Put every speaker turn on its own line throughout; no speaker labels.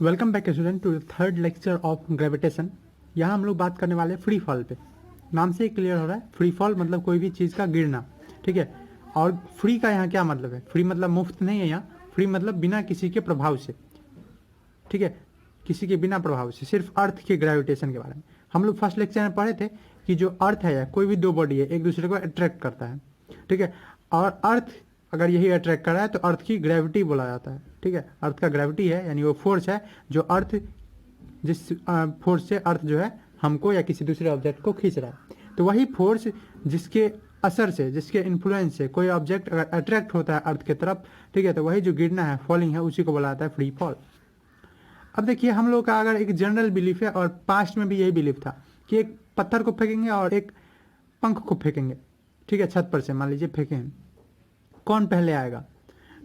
Welcome back student to third lecture of gravitation. यहाँ हम लोग बात करने वाले फ्री फॉल पे। नाम से ही क्लियर हो रहा है, फ्री फॉल मतलब कोई भी चीज़ का गिरना। ठीक है, और फ्री का यहाँ क्या मतलब है? फ्री मतलब मुफ्त नहीं है, यहाँ फ्री मतलब बिना किसी के प्रभाव से। ठीक है, किसी के बिना प्रभाव से, सिर्फ अर्थ के ग्रेविटेशन के बारे में हम लोग फर्स्ट लेक्चर में पढ़े थे कि जो अर्थ है या कोई भी दो बॉडी है एक दूसरे को अट्रैक्ट करता है। ठीक है, और अर्थ अगर यही अट्रैक्ट कर रहा है तो अर्थ की ग्रेविटी बोला जाता है। ठीक है, अर्थ का ग्रेविटी है यानी वो फोर्स है जो अर्थ, जिस फोर्स से अर्थ जो है हमको या किसी दूसरे ऑब्जेक्ट को खींच रहा है। तो वही फोर्स जिसके असर से, जिसके इन्फ्लुएंस से कोई ऑब्जेक्ट अगर अट्रैक्ट होता है अर्थ की तरफ, ठीक है, तो वही जो गिरना है, फॉलिंग है, उसी को बोला जाता है फ्री फॉल। अब देखिए, हम लोग का अगर एक जनरल बिलीफ है और पास्ट में भी यही बिलीफ था कि एक पत्थर को फेंकेंगे और एक पंख को फेंकेंगे। ठीक है, छत पर से मान लीजिए फेंकें, कौन पहले आएगा?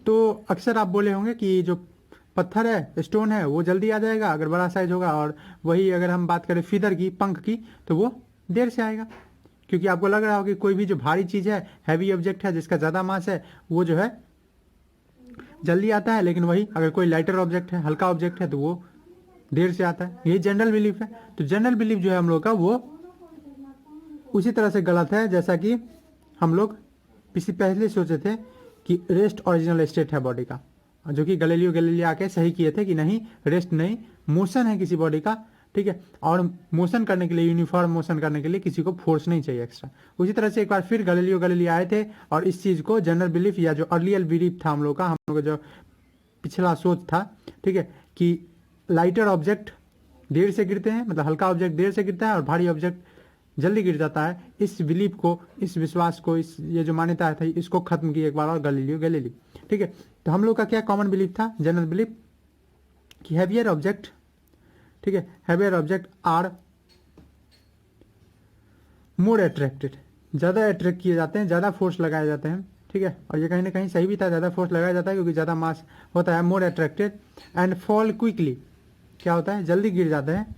तो अक्सर आप बोले होंगे कि जो पत्थर है, स्टोन है, वो जल्दी आ जाएगा अगर बड़ा साइज होगा, और वही अगर हम बात करें फिदर की, पंख की, तो वो देर से आएगा। क्योंकि आपको लग रहा होगा कि कोई भी जो भारी चीज़ है, हैवी ऑब्जेक्ट है, जिसका ज़्यादा मास है, वो जो है जल्दी आता है, लेकिन वही अगर कोई लाइटर ऑब्जेक्ट है, हल्का ऑब्जेक्ट है, तो वो देर से आता है। यही जनरल बिलीफ है। तो जनरल बिलीफ जो है हम लोग का, वो उसी तरह से गलत है जैसा कि हम लोग किसी पहले सोचे थे कि रेस्ट ओरिजिनल स्टेट है बॉडी का, जो कि गैलीलियो गैलीली आके सही किए थे कि नहीं, रेस्ट नहीं, मोशन है किसी बॉडी का। ठीक है, और मोशन करने के लिए, यूनिफॉर्म मोशन करने के लिए किसी को फोर्स नहीं चाहिए एक्स्ट्रा। उसी तरह से एक बार फिर गैलीलियो गैलीली आए थे और इस चीज़ को जनरल बिलीफ या जो अर्लियर बिलीफ था हम लोग का जो पिछला सोच था, ठीक है, कि लाइटर ऑब्जेक्ट देर से गिरते हैं, मतलब हल्का ऑब्जेक्ट देर से गिरता है और भारी ऑब्जेक्ट जल्दी गिर जाता है। इस बिलीफ को, इस विश्वास को, इस ये जो मान्यता थी, इसको खत्म किया एक बार और गैलीलियो गैलीली। ठीक है, तो हम लोग का क्या कॉमन बिलीफ था, जनरल बिलीफ, कि हैवियर ऑब्जेक्ट, ठीक है, heavier object are more attracted, ज़्यादा अट्रैक्ट किए जाते हैं, ज़्यादा फोर्स लगाए जाते हैं। ठीक है, और ये कहीं ना कहीं सही भी था, ज़्यादा फोर्स लगाया जाता है क्योंकि ज़्यादा मास होता है, more attracted and fall quickly, क्या होता है, जल्दी गिर जाते हैं।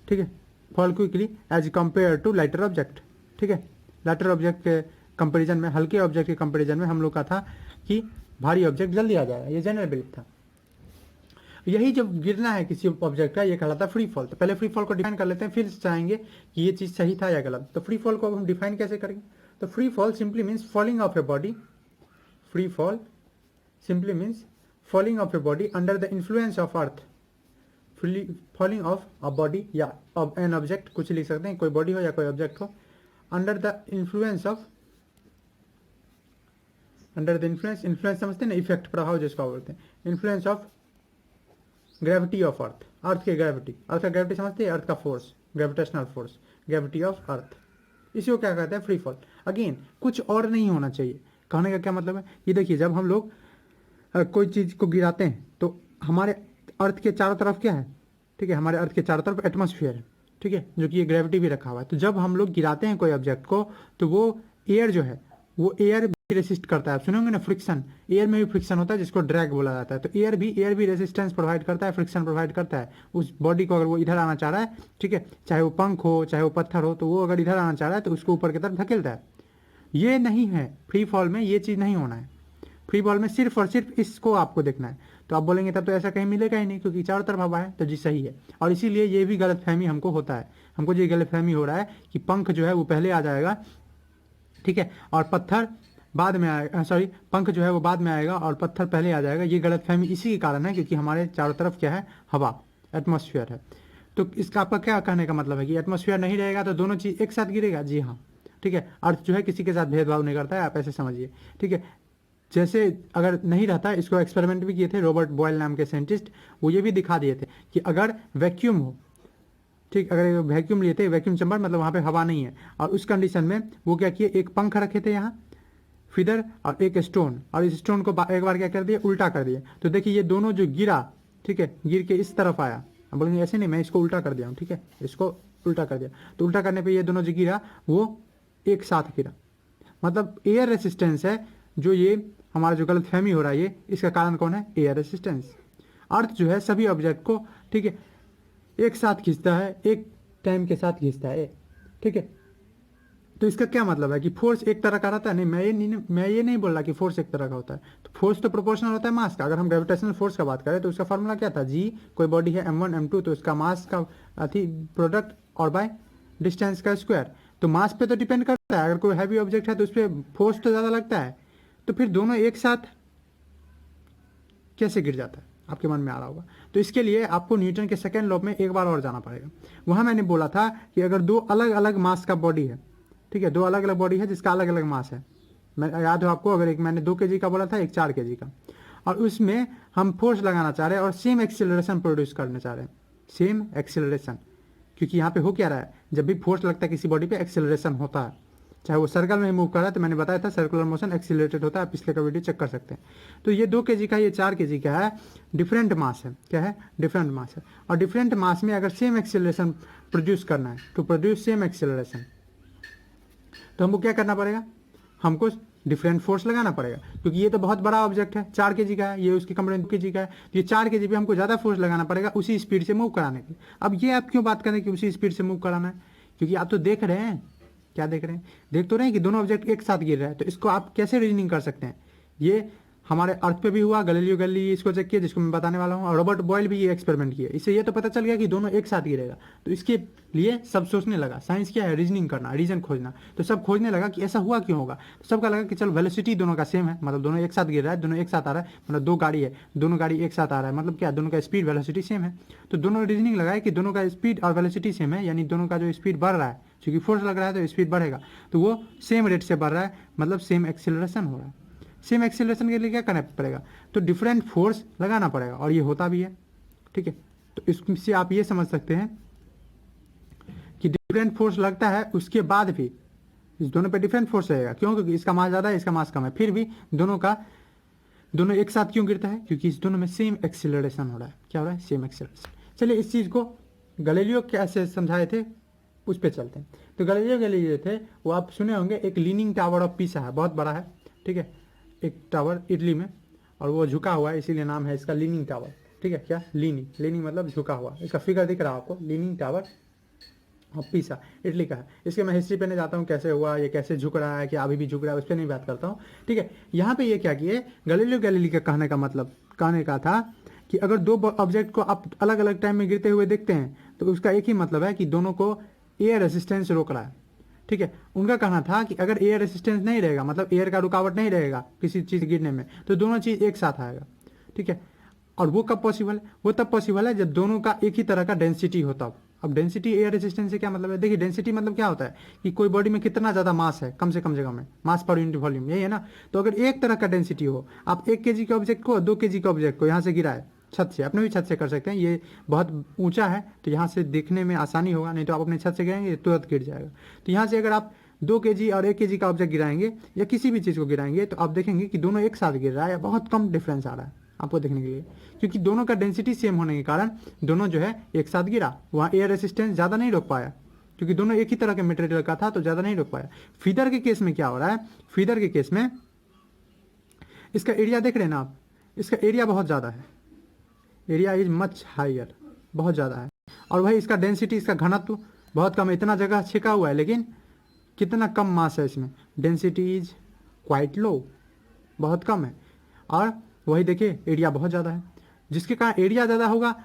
ठीक है, fall quickly as compare to lighter object. ठीक है, लाइटर ऑब्जेक्ट के कंपेरिजन में, हल्के ऑब्जेक्ट के कंपेरिजन में हम लोग का था कि भारी ऑब्जेक्ट जल्दी आ जाएगा, ये जनरल बिलीफ था। यही जब गिरना है किसी ऑब्जेक्ट का, ये कहलाता है फ्री फॉल। तो पहले फ्री फॉल को डिफाइन कर लेते हैं, फिर चाहेंगे कि ये चीज़ सही था या गलत। तो फ्री फॉल को अब हम डिफाइन कैसे करेंगे? तो free fall simply means falling of a body, free fall simply means falling of a body under the influence of earth, falling of a body या एन ऑब्जेक्ट, कुछ लिख सकते हैं, कोई बॉडी हो या कोई ऑब्जेक्ट हो, under the influence of, under the influence, influence समझते हैं ना, इफेक्ट, प्रभाव जिसको बोलते हैं, influence of gravity of earth, earth की ग्रेविटी, अर्थ का ग्रेविटी समझते हैं, अर्थ का force, gravitational force, gravity of earth, इसी को क्या कहते हैं, फ्री फॉल। अगेन कुछ और नहीं होना चाहिए। कहने का क्या मतलब है, ये देखिए, जब हम लोग कोई चीज़ को गिराते हैं तो हमारे अर्थ के चारों तरफ क्या है, ठीक है, हमारे अर्थ के चारों तरफ एटमॉस्फेयर है, ठीक है, जो कि ये ग्रेविटी भी रखा हुआ है। तो जब हम लोग गिराते हैं कोई ऑब्जेक्ट को, तो वो एयर जो है, वो एयर भी रेसिस्ट करता है। आप सुनोगे ना, फ्रिक्शन, एयर में भी फ्रिक्शन होता है जिसको ड्रैग बोला जाता है। तो एयर भी रेसिस्टेंस प्रोवाइड करता है, फ्रिक्शन प्रोवाइड करता है उस बॉडी को। अगर वो इधर आना चाह रहा है, ठीक है, चाहे वो पंख हो चाहे वो पत्थर हो, तो वो अगर इधर आना चाह रहा है तो उसको ऊपर की तरफ धकेलता है। ये नहीं है फ्री फॉल में, ये चीज़ नहीं होना है। फ्री फॉल में सिर्फ और सिर्फ इसको आपको देखना है। तो आप बोलेंगे तब तो ऐसा कहीं मिलेगा ही नहीं, क्योंकि चारों तरफ हवा है। तो जी सही है, और इसीलिए ये भी गलतफहमी हमको होता है, हमको ये गलतफहमी हो रहा है कि पंख जो है वो पहले आ जाएगा, ठीक है, और पत्थर बाद में आएगा, सॉरी, पंख जो है वो बाद में आएगा और पत्थर पहले आ जाएगा। ये गलतफहमी इसी के कारण है क्योंकि हमारे चारों तरफ क्या है, हवा, एटमॉस्फेयर है। तो इसका आपका क्या कहने का मतलब है कि एटमॉस्फेयर नहीं रहेगा तो दोनों चीज़ एक साथ गिरेगा? जी हाँ, ठीक है, अर्थ जो है किसी के साथ भेदभाव नहीं करता है, आप ऐसे समझिए। ठीक है, जैसे अगर नहीं रहता, इसको एक्सपेरिमेंट भी किए थे रॉबर्ट बॉयल नाम के साइंटिस्ट, वो ये भी दिखा दिए थे कि अगर वैक्यूम हो, ठीक, अगर वैक्यूम लिए थे, वैक्यूम चैम्बर मतलब वहाँ पे हवा नहीं है, और उस कंडीशन में वो क्या किए, एक पंख रखे थे यहाँ, फिदर, और एक स्टोन, और इस स्टोन को एक बार क्या कर दिया, उल्टा कर दिया। तो देखिए ये दोनों जो गिरा, ठीक है, गिर के इस तरफ आया। अब बोलेंगे ऐसे नहीं, मैं इसको उल्टा कर दिया हूँ, ठीक है, इसको उल्टा कर दिया। तो उल्टा करने पर ये दोनों जो गिरा वो एक साथ गिरा, मतलब एयर रेसिस्टेंस है जो ये हमारा जो गलतफहमी हो रहा है, ये इसका कारण कौन है, एयर रेसिस्टेंस। अर्थ जो है सभी ऑब्जेक्ट को, ठीक है, एक साथ खींचता है, एक टाइम के साथ खींचता है, ठीक है। तो इसका क्या मतलब है कि फोर्स एक तरह का रहता है? नहीं, मैं ये नहीं बोल रहा कि फोर्स एक तरह का होता है। तो फोर्स तो प्रोपोर्शनल होता है मास का। अगर हम ग्रेविटेशनल फोर्स का बात करें तो उसका फॉर्मूला क्या था? जी, कोई बॉडी है m1 m2 तो उसका मास का अथी प्रोडक्ट और बाय डिस्टेंस का स्क्वायर। तो मास पे तो डिपेंड करता है। अगर कोई हैवी ऑब्जेक्ट है तो उस पर फोर्स तो ज़्यादा लगता है। तो फिर दोनों एक साथ कैसे गिर जाता है, आपके मन में आ रहा होगा। तो इसके लिए आपको न्यूटन के सेकेंड लॉ में एक बार और जाना पड़ेगा। वहाँ मैंने बोला था कि अगर दो अलग अलग मास का बॉडी है, ठीक है, दो अलग अलग बॉडी है जिसका अलग अलग मास है, मैं याद हो आपको, अगर एक मैंने 2 kg का बोला था, एक 4 kg का, और उसमें हम फोर्स लगाना चाह रहे हैं और सेम एक्सेलरेशन प्रोड्यूस करना चाह रहे हैं, सेम एक्सेलरेशन। क्योंकि यहाँ पे हो क्या रहा है, जब भी फोर्स लगता है किसी बॉडी पे एक्सेलरेशन होता है, चाहे वो सर्कल में मूव कर रहा है। तो मैंने बताया था सर्कुलर मोशन एक्सीलरेटेड होता है, आप पिछले का वीडियो चेक कर सकते हैं। तो ये 2 kg का, ये 4 kg का है, डिफरेंट मास है। क्या है? डिफरेंट मास है। और डिफरेंट मास में अगर सेम एक्सेलरेशन प्रोड्यूस करना है, टू प्रोड्यूस सेम एक्सेलरेशन, तो हमको क्या करना पड़ेगा? हमको डिफरेंट फोर्स लगाना पड़ेगा। क्योंकि ये तो बहुत बड़ा ऑब्जेक्ट है, 4 kg का है, ये उसके कंपेयर 2 kg का है, तो ये 4 kg पे हमको ज़्यादा फोर्स लगाना पड़ेगा उसी स्पीड से मूव कराने के लिए। अब ये आप क्यों बात करें कि उसी स्पीड से मूव कराना है? क्योंकि आप तो देख रहे हैं, क्या देख रहे हैं? देख तो रहे हैं कि दोनों ऑब्जेक्ट एक साथ गिर रहे हैं। तो इसको आप कैसे रीजनिंग कर सकते हैं? ये हमारे अर्थ पे भी हुआ, गैलीलियो गैलीली इसको चेक किया, जिसको मैं बताने वाला हूँ, और रॉबर्ट बॉयल भी ये एक्सपेरिमेंट किया। इससे ये तो पता चल गया कि दोनों एक साथ गिरेगा। तो इसके लिए सब सोचने लगा। साइंस क्या है? रीजनिंग करना, रीजन खोजना। तो सब खोजने लगा कि ऐसा हुआ क्यों होगा। तो सबका लगा कि चलो वेलोसिटी दोनों का सेम है, मतलब दोनों एक साथ गिर रहा है, दोनों एक साथ आ रहा है, मतलब 2 गाड़ी है, दोनों गाड़ी एक साथ आ रहा है, मतलब क्या, दोनों का स्पीड वेलोसिटी सेम है। तो दोनों रीजनिंग लगाए कि दोनों का स्पीड और वेलोसिटी सेम है, यानी दोनों का जो स्पीड बढ़ रहा है, क्योंकि फोर्स लग रहा है तो स्पीड बढ़ेगा, तो वो सेम रेट से बढ़ रहा है, मतलब सेम एक्सेलरेशन हो रहा है। सेम एक्सेलरेशन के लिए क्या करना पड़ेगा? तो डिफरेंट फोर्स लगाना पड़ेगा, और ये होता भी है। ठीक है, तो इससे आप ये समझ सकते हैं कि डिफरेंट फोर्स लगता है, उसके बाद भी इस दोनों पे डिफरेंट फोर्स रहेगा। क्यों? क्योंकि इसका मास ज़्यादा है, इसका मास कम है, फिर भी दोनों एक साथ क्यों गिरता है? क्योंकि इस दोनों में सेम एक्सेलरेशन हो रहा है। क्या हो रहा है? Same acceleration. चलिए इस चीज़ को गैलीलियो कैसे समझाए थे उस पर चलते हैं। तो गैलीलियो गैलीलियो थे, वो आप सुने होंगे, एक लीनिंग टावर ऑफ पीसा है, बहुत बड़ा है। ठीक है, एक टावर इटली में, और वो झुका हुआ है, इसीलिए नाम है इसका लीनिंग टावर। ठीक है, क्या? लीनिंग मतलब झुका हुआ। इसका फिगर दिख रहा है आपको, leaning tower of Pisa, Italy का है। इसके मैं हिस्ट्री पे नहीं जाता हूँ, कैसे हुआ, ये कैसे झुक रहा है, क्या अभी भी झुक रहा है, उस पर नहीं बात करता हूँ। ठीक है, यहाँ पे ये क्या किए, गैलीलियो गैलीली का कहने का मतलब, कहने का था कि अगर दो ऑब्जेक्ट को आप अलग अलग टाइम में गिरते हुए देखते हैं तो उसका एक ही मतलब है कि दोनों को एयर रेसिस्टेंस रोक रहा है। ठीक है, उनका कहना था कि अगर एयर रेसिस्टेंस नहीं रहेगा, मतलब एयर का रुकावट नहीं रहेगा किसी चीज़ गिरने में, तो दोनों चीज़ एक साथ आएगा। ठीक है, और वो कब पॉसिबल है? वो तब पॉसिबल है जब दोनों का एक ही तरह का डेंसिटी हो तब। अब डेंसिटी एयर रेजिस्टेंस से क्या मतलब है? देखिए, डेंसिटी मतलब क्या होता है कि कोई बॉडी में कितना ज़्यादा मास है, कम से कम जगह में, मास पर यूनिट वॉल्यूम, यही है ना। तो अगर एक तरह का डेंसिटी हो, आप 1 kg के ऑब्जेक्ट को 2 kg के ऑब्जेक्ट को यहाँ से गिराए छत से, अपने भी छत से कर सकते हैं, ये बहुत ऊंचा है तो यहाँ से देखने में आसानी होगा, नहीं तो आप अपने छत से गिराएंगे तुरंत गिर जाएगा। तो यहाँ से अगर आप 2 kg और 1 kg का ऑब्जेक्ट गिराएंगे या किसी भी चीज़ को गिराएंगे तो आप देखेंगे कि दोनों एक साथ गिर रहा है या बहुत कम डिफरेंस आ रहा है आपको देखने के लिए, क्योंकि दोनों का डेंसिटी सेम होने के कारण दोनों जो है एक साथ गिरा। वहाँ एयर रेसिस्टेंस ज़्यादा नहीं रोक पाया, क्योंकि दोनों एक ही तरह के मटेरियल का था तो ज़्यादा नहीं रोक पाया। फीदर के केस में क्या हो रहा है? फीदर के केस में इसका एरिया देख रहे हैं ना आप, इसका एरिया बहुत ज़्यादा है, एरिया इज मच हायर, बहुत ज़्यादा है। और वही इसका डेंसिटी, इसका घनत्व बहुत कम है, इतना जगह छिका हुआ है लेकिन कितना कम मास है इसमें, डेंसिटी इज क्वाइट लो, बहुत कम है। और वही देखिए एरिया बहुत ज़्यादा है, जिसके कारण एरिया ज़्यादा होगा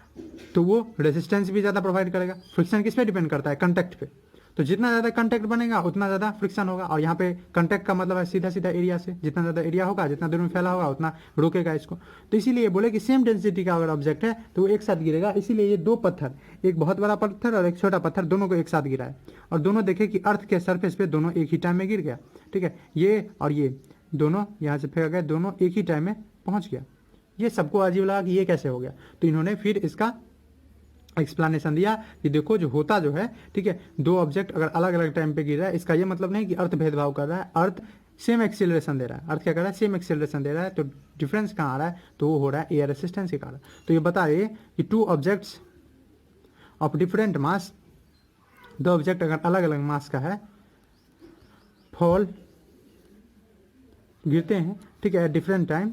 तो वो रेजिस्टेंस भी ज़्यादा प्रोवाइड करेगा। फ्रिक्शन किस पे डिपेंड करता है? कंटेक्ट पे। तो जितना ज़्यादा कंटेक्ट बनेगा उतना ज़्यादा फ्रिक्शन होगा, और यहाँ पे कंटेक्ट का मतलब है सीधा सीधा एरिया से, जितना ज़्यादा एरिया होगा, जितना दूर में फैला होगा उतना रोकेगा इसको। तो इसीलिए बोले कि सेम डेंसिटी का अगर ऑब्जेक्ट है तो वो एक साथ गिरेगा। इसीलिए ये 2 पत्थर, एक बहुत बड़ा पत्थर और एक छोटा पत्थर, दोनों को एक साथ गिरा है, और दोनों देखे कि अर्थ के सरफेस पे दोनों एक ही टाइम में गिर गया। ठीक है, ये और ये दोनों यहाँ से फेंका गया, दोनों एक ही टाइम में पहुँच गया। ये सबको अजीब लगा कि ये कैसे हो गया, तो इन्होंने फिर इसका एक्सप्लेनेशन दिया कि देखो जो होता जो है, ठीक है, 2 ऑब्जेक्ट अगर अलग अलग टाइम पे गिर रहा है, इसका ये मतलब नहीं कि अर्थ भेदभाव कर रहा है, अर्थ सेम एक्सेलरेशन दे रहा है। अर्थ क्या कर रहा है? सेम एक्सेलरेशन दे रहा है। तो डिफरेंस कहाँ आ रहा है? तो वो हो रहा है एयर रेसिस्टेंस के कारण। तो ये बता रहे कि 2 objects of different mass, 2 object अगर अलग अलग मास का है, फॉल गिरते हैं, ठीक है, डिफरेंट टाइम,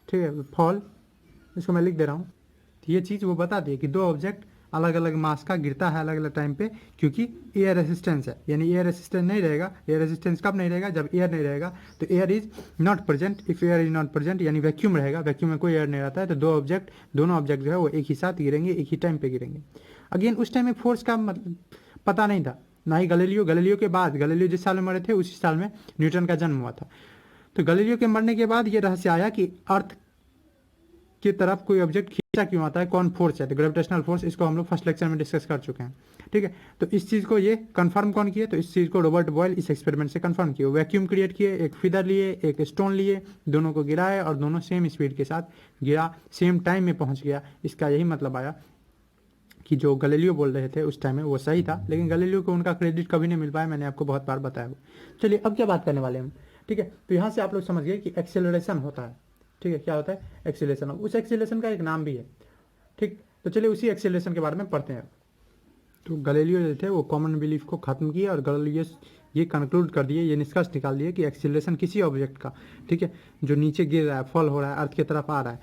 ठीक है, फॉल, इसको मैं लिख दे रहा हूँ। तो ये चीज़ वो बता दिए कि 2 ऑब्जेक्ट अलग अलग मास का गिरता है अलग अलग टाइम पे, क्योंकि एयर रेसिस्टेंस है। यानी एयर रेसिस्टेंस नहीं रहेगा, एयर रेसिस्टेंस कब नहीं रहेगा, जब एयर नहीं रहेगा। तो air is not present, if air is not present यानी वैक्यूम रहेगा, वैक्यूम में कोई एयर नहीं रहता है, तो दोनों ऑब्जेक्ट जो है वो एक ही साथ गिरेंगे, एक ही टाइम पे गिरेंगे। अगेन उस टाइम में फोर्स का मतलब पता नहीं था, ना ही गैलीलियो के बाद, गैलीलियो जिस साल में मरे थे उसी साल में न्यूटन का जन्म हुआ था। तो गैलीलियो के मरने के बाद ये रहस्य आया कि अर्थ की तरफ कोई ऑब्जेक्ट खींचा क्यों आता है, कौन फोर्स है, तो ग्रेविटेशनल फोर्स। इसको हम लोग फर्स्ट लेक्चर में डिस्कस कर चुके हैं, ठीक है। तो इस चीज़ को ये कंफर्म कौन किए, तो इस चीज़ को रॉबर्ट बॉयल इस एक्सपेरिमेंट से कंफर्म किए। वैक्यूम क्रिएट किए, एक फीदर लिए, एक स्टोन लिए, दोनों को गिराए और दोनों सेम स्पीड के साथ गिरा, सेम टाइम में पहुंच गया। इसका यही मतलब आया कि जो गैलीलियो बोल रहे थे उस टाइम में वो सही था, लेकिन गैलीलियो को उनका क्रेडिट कभी नहीं मिल पाया, मैंने आपको बहुत बार बताया वो। चलिए अब क्या बात करने वाले हम, ठीक है। तो यहाँ से आप लोग समझ गए कि एक्सेलरेशन होता है, ठीक है। क्या होता है, एक्सेलरेशन। उस एक्सेलरेशन का एक नाम भी है, ठीक। तो चलिए उसी एक्सेलरेशन के बारे में पढ़ते हैं। तो गैलीलियो जो थे वो कॉमन बिलीफ को खत्म किया और गैलीलियो ये कंक्लूड कर दिए, ये निष्कर्ष निकाल दिए कि एक्सेलरेशन किसी ऑब्जेक्ट का, ठीक है, जो नीचे गिर रहा है, फॉल हो रहा है, अर्थ की तरफ आ रहा है,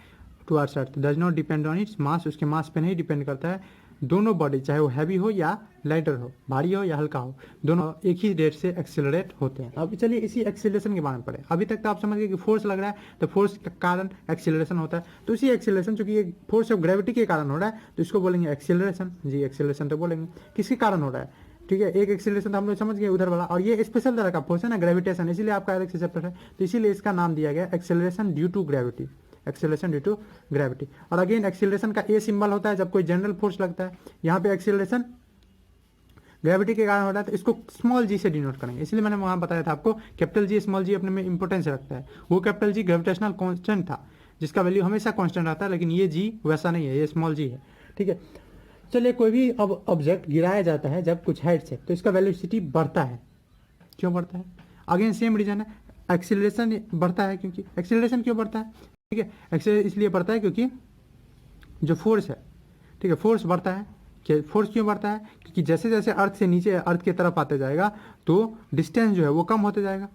towards earth, does not depend on its mass, उसके मास पे नहीं डिपेंड करता है। दोनों बॉडी चाहे वो हैवी हो या लाइटर हो, भारी हो या हल्का हो, दोनों एक ही रेट से एक्सेलरेट होते हैं। अब चलिए इसी एक्सेलरेशन के बारे में पढ़े। अभी तक तो आप समझ गए कि फोर्स लग रहा है तो फोर्स के कारण एक्सेलरेशन होता है। तो इसी एक्सेलरेशन, चूंकि ये फोर्स ऑफ ग्रेविटी के कारण हो रहा है तो इसको बोलेंगे एक्सेलरेशन। जी एक्सेलरेशन तो बोलेंगे, किसके कारण हो रहा है, ठीक है। एक एक्सेलरेशन तो हम लोग समझ गए उधर वाला, और ये स्पेशल तरह का फोर्स है ना, ग्रेविटेशन, इसीलिए आपका अलग से चैप्टर है, तो इसीलिए इसका नाम दिया गया acceleration due to gravity, acceleration due to gravity. और अगेन एक्सेलरेशन का ए सिंबल होता है जब कोई जनरल फोर्स लगता है। यहाँ पे एक्सेलरेशन ग्रेविटी के कारण हो रहा है तो इसको स्मॉल जी से डिनोट करेंगे, इसलिए मैंने वहाँ बताया था आपको कैपिटल जी स्मॉल जी अपने में इंपॉर्टेंस रखता है। वो कैपिटल जी ग्रेविटेशनल कांस्टेंट था जिसका वैल्यू हमेशा कांस्टेंट रहता है, लेकिन ये जी वैसा नहीं है, ये स्मॉल जी है, ठीक है। चलिए कोई भी अब ऑब्जेक्ट गिराया जाता है जब कुछ हाइट से तो इसका वेलोसिटी बढ़ता है। क्यों बढ़ता है, अगेन सेम रीजन है, एक्सेलरेशन बढ़ता है। क्योंकि एक्सेलरेशन क्यों बढ़ता है, ठीक है, एक्सेलरेशन इसलिए बढ़ता है क्योंकि जो फोर्स है, ठीक है, फोर्स बढ़ता है। फोर्स क्यों बढ़ता है, क्योंकि जैसे जैसे अर्थ से नीचे अर्थ की तरफ आते जाएगा तो डिस्टेंस जो है वो कम होते जाएगा।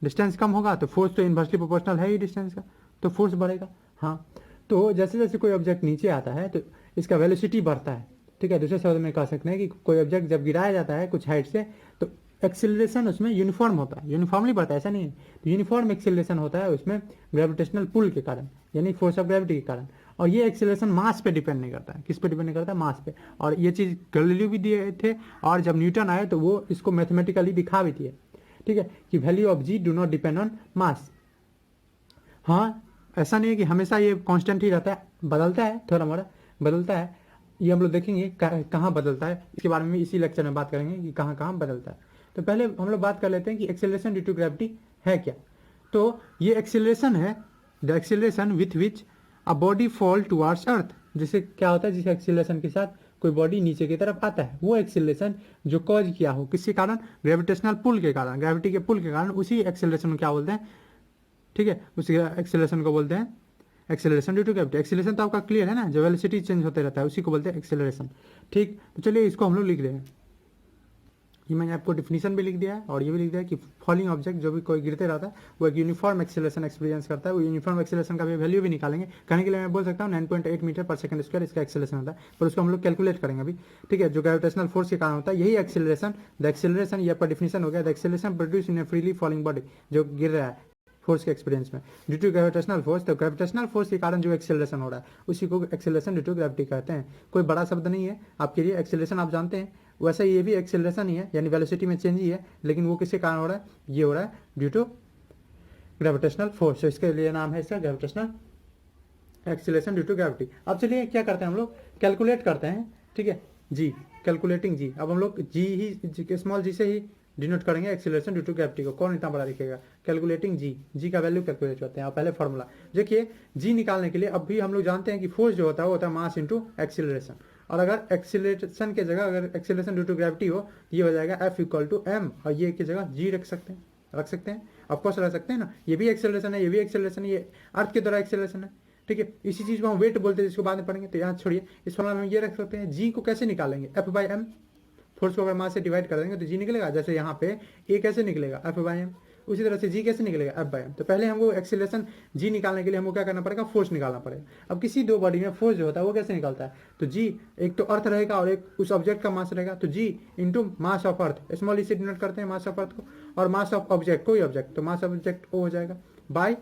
डिस्टेंस कम होगा तो फोर्स तो इन्वर्सली प्रोपोर्शनल है ही डिस्टेंस का, तो फोर्स बढ़ेगा। हाँ, तो जैसे जैसे कोई ऑब्जेक्ट नीचे आता है तो इसका वेलोसिटी बढ़ता है, ठीक है। दूसरे शब्द में कह सकते हैं कि कोई ऑब्जेक्ट जब गिराया जाता है कुछ हाइट से तो एक्सेलरेशन उसमें यूनिफॉर्म होता है, यूनिफॉर्मली बढ़ता है, ऐसा नहीं है। तो यूनिफॉर्म एक्सेलरेशन होता है उसमें ग्रेविटेशनल पुल के कारण, यानी फोर्स ऑफ ग्रेविटी के कारण। और ये एक्सेलरेशन मास पे डिपेंड नहीं करता है, किस पे डिपेंड नहीं करता है, मास पे। और ये चीज़ गैलीलियो भी दिए थे, और जब न्यूटन आए तो वो इसको मैथमेटिकली दिखा भी दिए, ठीक है, कि value of G do not depend on mass. हाँ, ऐसा नहीं है कि हमेशा ये कांस्टेंट ही रहता है, बदलता है, थोड़ा मोड़ा बदलता है। ये हम लोग देखेंगे कहाँ बदलता है, इसके बारे में इसी लेक्चर में बात करेंगे कि कहाँ कहाँ बदलता है। तो पहले हम लोग बात कर लेते हैं कि एक्सेलरेशन ड्यू टू ग्रेविटी है क्या। तो ये एक्सेलरेशन है the acceleration with which a body fall towards अर्थ। जैसे क्या होता है, जिस एक्सेलरेशन के साथ कोई बॉडी नीचे की तरफ आता है, वो एक्सेलरेशन जो कॉज किया हो किसके कारण, ग्रेविटेशनल पुल के कारण, ग्रेविटी के पुल के कारण, उसी एक्सेलरेशन को क्या बोलते हैं, ठीक है, उसी एक्सेलरेशन को बोलते हैं acceleration due to gravity. Acceleration तो आपका क्लियर है ना, जो वेलोसिटी चेंज होते रहता है उसी को बोलते हैं एक्सेलरेशन, ठीक। तो चलिए इसको हम लोग लिख रहे हैं, ये मैंने आपको डिफिनीशन भी लिख दिया है और ये भी लिख दिया है कि फॉलिंग ऑब्जेक्ट जो भी कोई गिरते रहता है वो एक यूनिफॉर्म एक्सेलरेशन एक्सपीरियंस करता है। वो यूनिफॉर्म एक्सेलरेशन का भी वैल्यू भी निकालेंगे, कहने के लिए मैं बोल सकता हूँ 9.8 मीटर पर सेकंड स्क्वायर इसका एक्सेलरेशन होता है, पर उसको हम लोग कैलकुलेट करेंगे अभी, ठीक है, जो ग्रेविटेशनल फोर्स के कारण होता है। यही एक्सेलरेशन, द एक्सेलरेशन, ये आपका डिफिनीशन हो गया, the acceleration produce in A freely falling body, जो गिर रहा है फोर्स के एक्सपीरियंस में ड्यू टू ग्रेविटेशनल फोर्स। तो ग्रेविटेशनल फोर्स के कारण जो एक्सेलरेशन हो रहा है उसी को एक्सेलरेशन ड्यू टू ग्रेविटी कहते हैं। कोई बड़ा शब्द नहीं है आपके लिए, एक्सेलरेशन आप जानते हैं, वैसा ये भी एक्सेलरेशन ही है, यानी वेलोसिटी में चेंज ही है, लेकिन वो किसके कारण हो रहा है, ये हो रहा है ड्यू टू ग्रेविटेशनल फोर्स। तो इसके लिए नाम है इसका gravitational acceleration due to gravity. अब चलिए क्या करते हैं हम लोग, कैलकुलेट करते हैं, ठीक है, जी कैलकुलेटिंग जी। अब हम लोग जी ही स्मॉल जी से ही डिनोट करेंगे एक्सेलरेशन ड्यू टू ग्रेविटी को। कौन इतना बड़ा लिखेगा, कैलकुलेटिंग जी, जी का वैल्यू कैलकुलेट करते हैं। और पहले फॉर्मूला देखिए, जी निकालने के लिए अब भी हम लोग जानते हैं कि फोर्स जो होता है वो होता है मास इंटू एक्सेलरेशन। और अगर एक्सेलरेशन के जगह अगर एक्सेलरेशन ड्यू टू ग्रेविटी हो, ये हो जाएगा F इक्वल टू एम, और ये की जगह जी रख सकते हैं, ऑफकोर्स रख सकते हैं ना। ये भी एक्सेलरेशन है, ये भी एक्सेलरेशन है, ये अर्थ के द्वारा एक्सेलरेशन है, ठीक है। इसी चीज को हम वेट बोलते हैं, जिसको बाद में पढ़ेंगे। तो यहाँ छोड़िए, इस फॉर्मूला में ये रख सकते हैं। जी को कैसे निकालेंगे, F बाई एम, फोर्स को अगर मास से डिवाइड कर देंगे तो जी निकलेगा। जैसे यहाँ पे ए कैसे निकलेगा, F बाई एम, उसी तरह से जी कैसे निकलेगा, एफ बाई एम। तो पहले हमको एक्सीलरेशन जी निकालने के लिए हमको क्या करना पड़ेगा, फोर्स निकालना पड़ेगा। अब किसी दो बॉडी में फोर्स जो होता है वो कैसे निकलता है, तो जी एक तो अर्थ रहेगा और एक उस ऑब्जेक्ट का मास रहेगा, तो G into mass of earth, small e से डिनोट करते हैं मास ऑफ अर्थ को, और मास ऑफ ऑब्जेक्ट कोई ऑब्जेक्ट, तो मास ऑफ ऑब्जेक्ट ओ हो जाएगा बाय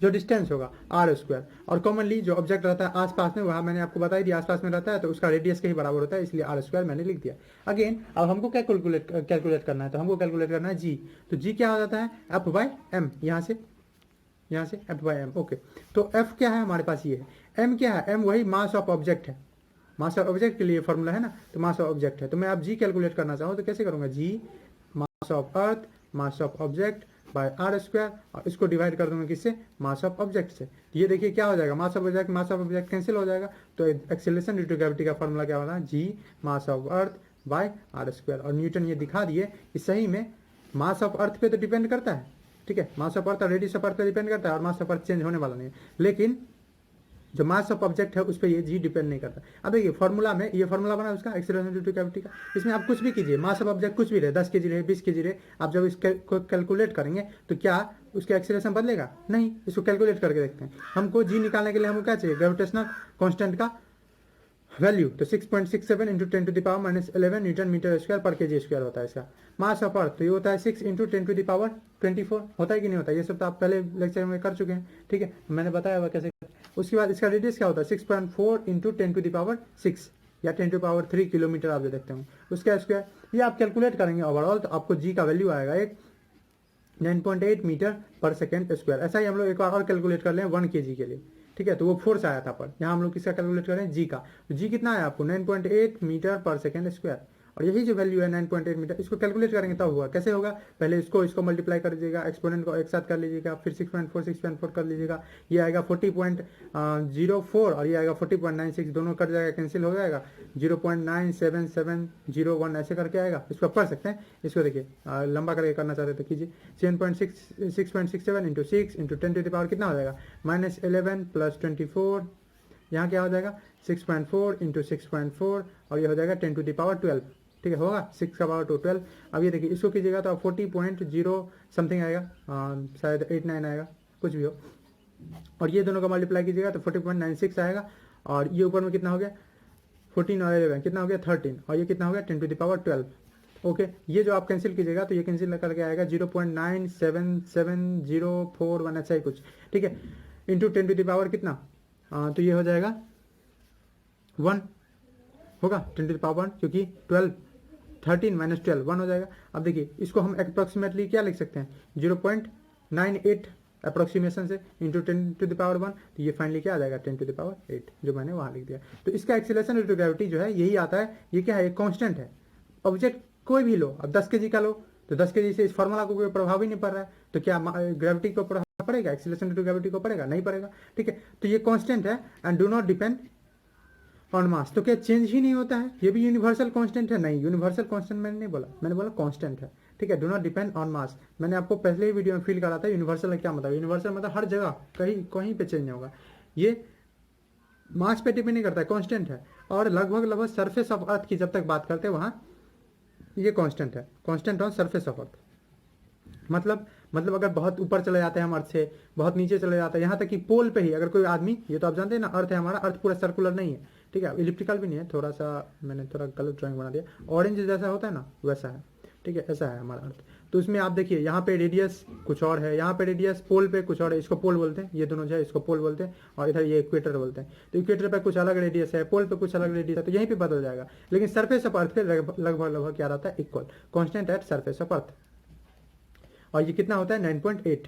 जो डिस्टेंस होगा आर स्क्वायर। और कॉमनली जो ऑब्जेक्ट रहता है आसपास में, वहाँ मैंने आपको बता ही दिया आसपास में रहता है तो उसका रेडियस के ही बराबर होता है, इसलिए आर स्क्वायर मैंने लिख दिया। अगेन अब हमको क्या कैलकुलेट करना है, तो हमको कैलकुलेट करना है जी। तो जी क्या हो जाता है, एफ बाई एम, यहाँ से एफ बाई एम। ओके, तो एफ क्या है हमारे पास ये है, एम क्या है, एम वही मास ऑफ ऑब्जेक्ट है, मास ऑफ ऑब्जेक्ट के लिए फॉर्मूला है ना, तो मास ऑफ ऑब्जेक्ट है। तो मैं अब जी कैलकुलेट करना चाहूँ तो कैसे करूँगा, G mass of earth mass of object by R square, और इसको डिवाइड कर दूंगा किससे, मास ऑफ ऑब्जेक्ट से। ये देखिए क्या हो जाएगा, मास ऑफ ऑब्जेक्ट कैंसिल हो जाएगा, तो एक्सेलरेशन ड्यू टू ग्रेविटी का फॉर्मूला क्या होगा, G mass of earth by R square. और न्यूटन ये दिखा दिए कि सही में मास ऑफ अर्थ पे तो डिपेंड करता है, ठीक है, मास ऑफ अर्थ और रेडियस ऑफ अर्थ पे डिपेंड करता है, और मास ऑफ अर्थ चेंज होने वाला नहीं है, लेकिन जो मास ऑफ ऑब्जेक्ट है उस पर ये जी डिपेंड नहीं करता। अब देखिए फॉर्मूला में ये फॉर्मूला बना उसका एक्सेलरेशन ड्यू टू ग्रेविटी का, इसमें आप कुछ भी कीजिए, मास ऑफ ऑब्जेक्ट कुछ भी रहे, 10 kg रहे 20 kg रहे, आप जब इसको कैलकुलेट करेंगे तो क्या उसका एक्सेलरेशन बदलेगा, नहीं। इसको कैलकुलेट करके देखते हैं। हमको जी निकालने के लिए हमको क्या चाहिए, ग्रेविटेशनल कांस्टेंट का वैल्यू, तो 6.67 into 10 to the power -11 newton metre square पर केजी स्क्वायर होता है इसका। मास ऑफ अर्थ तो ये होता है 6 इंटू 10 टू द पावर 24, होता है कि नहीं होता है, ये सब तो आप पहले लेक्चर में कर चुके हैं, ठीक है, मैंने बताया हुआ कैसे। उसके बाद इसका रेडियस क्या होता है, 6.4 इंटू 10 टू द पावर 6 या 10 टू पावर 3 किलोमीटर आप जो देखते हो उसका स्क्वायर, ये आप कैलकुलेट करेंगे ओवरऑल, तो आपको जी का वैल्यू आएगा एक 9.8 मीटर पर सेकेंड स्क्वायर। ऐसा ही हम लोग एक बार और कैलकुलेट कर लें 1 kg के लिए, ठीक है, तो वो फोर्स आया था पर, यहाँ हम लोग किसका कैलकुलेट करें, जी का। तो जी कितना है आपको 9.8 मीटर पर सेकेंड स्क्वायर, और यही जो वैल्यू है 9.8 मीटर, इसको कैलकुलेट करेंगे तब होगा। कैसे होगा, पहले इसको मल्टीप्लाई कर दीजिएगा, एक्सपोनेंट को एक साथ कर लीजिएगा, फिर 6.4 कर लीजिएगा, ये आएगा 40.04 और ये आएगा 40.96, दोनों कट जाएगा, कैंसिल हो जाएगा, 0.97701 ऐसे करके आएगा। इसको पढ़ सकते हैं, इसको देखिए लंबा करके करना चाहते तो कीजिए, 6.67 into 6 into 10 to the power कितना हो जाएगा, -11 + 24, यहाँ क्या हो जाएगा 6.4 इंटू 6.4 और ये हो जाएगा 10 टू द पावर 12, ठीक है, होगा 6 का पावर 12। अब ये देखिए इसको कीजिएगा तो 40.0 समथिंग आएगा, शायद 89 आएगा, कुछ भी हो, और ये दोनों का मल्टीप्लाई कीजिएगा तो 40.96 आएगा, और ये ऊपर में कितना हो गया 14 और 11 कितना हो गया 13, और ये कितना हो गया 10 टू द पावर 12। ओके, ये जो आप कैंसिल कीजिएगा तो ये कैंसिल करके आएगा 0.97704 ऐसा ही कुछ, ठीक है, इंटू 10 टू द पावर कितना, तो ये हो जाएगा 1 होगा 10 टू द पावर 1, क्योंकि 12 13 - 12 1 हो जाएगा। अब देखिए इसको हम अप्रोक्सीमेटली क्या लिख सकते हैं 0.98 अप्रोक्सीमेशन से इंटू 10 टू द पावर 1, तो ये फाइनली क्या आ जाएगा 10 टू द पावर 8, जो मैंने वहाँ लिख दिया। तो इसका एक्सेलरेशन ड्यू टू ग्रेविटी जो है यही आता है, ये क्या है, एक कांस्टेंट है। ऑब्जेक्ट कोई भी लो, अब 10 kg का लो तो 10 kg से इस फॉर्मूला को कोई प्रभाव ही नहीं पड़ रहा है, तो क्या ग्रेविटी को प्रभाव पड़ेगा, एक्सेलरेशन ड्यू टू ग्रेविटी को पड़ेगा, नहीं पड़ेगा, ठीक है। तो ये कांस्टेंट है and do not depend on मास, तो क्या चेंज ही नहीं होता है, ये भी यूनिवर्सल कांस्टेंट है, नहीं यूनिवर्सल कांस्टेंट मैंने नहीं बोला, मैंने बोला कांस्टेंट है, ठीक है, डू नॉट डिपेंड ऑन मास। मैंने आपको पहले ही वीडियो में फील करा था यूनिवर्सल क्या मतलब, यूनिवर्सल मतलब हर जगह कहीं पे चेंज नहीं होगा, ये मास पे डिपेंड नहीं करता है, कांस्टेंट है। और लगभग सरफेस ऑफ अर्थ की जब तक बात करते हैं वहाँ ये कांस्टेंट है, कांस्टेंट ऑन सरफेस ऑफ अर्थ, मतलब अगर बहुत ऊपर चले जाते हैं हम अर्थ से, बहुत नीचे चले जाते हैं, यहाँ तक कि पोल पे ही अगर कोई आदमी, ये तो आप जानते हैं ना अर्थ है हमारा, अर्थ पूरा सर्कुलर नहीं है, ठीक है, इलिप्टिकल भी नहीं है, थोड़ा सा मैंने थोड़ा गलत ड्राइंग बना दिया, ऑरेंज जैसा होता है ना वैसा है, ठीक है, ऐसा है हमारा अर्थ। तो उसमें आप देखिए यहाँ पे रेडियस कुछ और है, यहाँ पे रेडियस पोल पे कुछ और है, इसको पोल बोलते हैं, ये दोनों जो है इसको पोल बोलते हैं, और इधर ये इक्वेटर बोलते हैं। तो इक्वेटर पे कुछ अलग रेडियस है, पोल पे कुछ अलग रेडियस है, तो यहीं पे बदल जाएगा, लेकिन सरफेस ऑफ अर्थ पे लगभग क्या रहता है, equal constant at surface of अर्थ, और ये कितना होता है 9.8।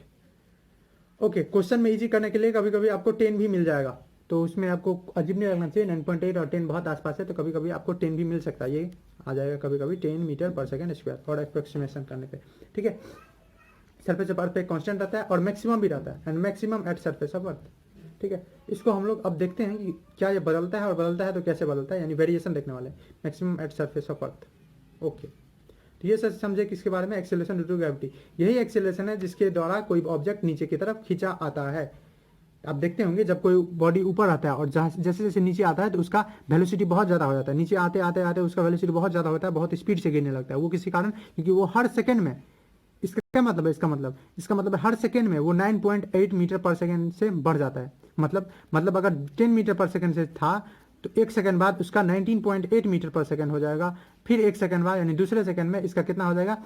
ओके, क्वेश्चन में इजी करने के लिए कभी कभी आपको 10 भी मिल जाएगा, तो उसमें आपको अजीब नहीं लगना चाहिए, 9.8 और 10 बहुत आसपास है, तो कभी कभी आपको 10 भी मिल सकता है, ये आ जाएगा कभी कभी 10 मीटर पर सेकेंड स्क्वायर, और अप्रोक्सीमेशन करने पे, ठीक है। सरफेस ऑफ अर्थ पे कांस्टेंट रहता है और मैक्सिमम भी रहता है, and maximum at surface of अर्थ, ठीक है। इसको हम लोग अब देखते हैं कि क्या ये बदलता है, और बदलता है तो कैसे बदलता है, यानी वेरिएशन देखने वाले, maximum at surface of earth. Okay, तो ये सच समझे किसके बारे में, एक्सेलरेशन ड्यू टू ग्रेविटी, यही एक्सेलरेशन है जिसके द्वारा कोई ऑब्जेक्ट नीचे की तरफ खींचा आता है। आप देखते होंगे जब कोई बॉडी ऊपर आता है और जैसे जैसे नीचे आता है तो उसका वेलोसिटी बहुत ज़्यादा हो जाता है, नीचे आते आते आते उसका वेलोसिटी बहुत ज़्यादा होता है, बहुत स्पीड से गिरने लगता है, वो किसी कारण, क्योंकि वो हर सेकंड में इसका क्या मतलब है? इसका मतलब हर सेकेंड में वो 9.8 मीटर पर सेकेंड से बढ़ जाता है। मतलब अगर 10 मीटर पर सेकेंड से था तो एक सेकंड बाद उसका 19.8 मीटर पर सेकेंड हो जाएगा, फिर एक सेकंड बाद यानी दूसरे सेकंड में इसका कितना हो जाएगा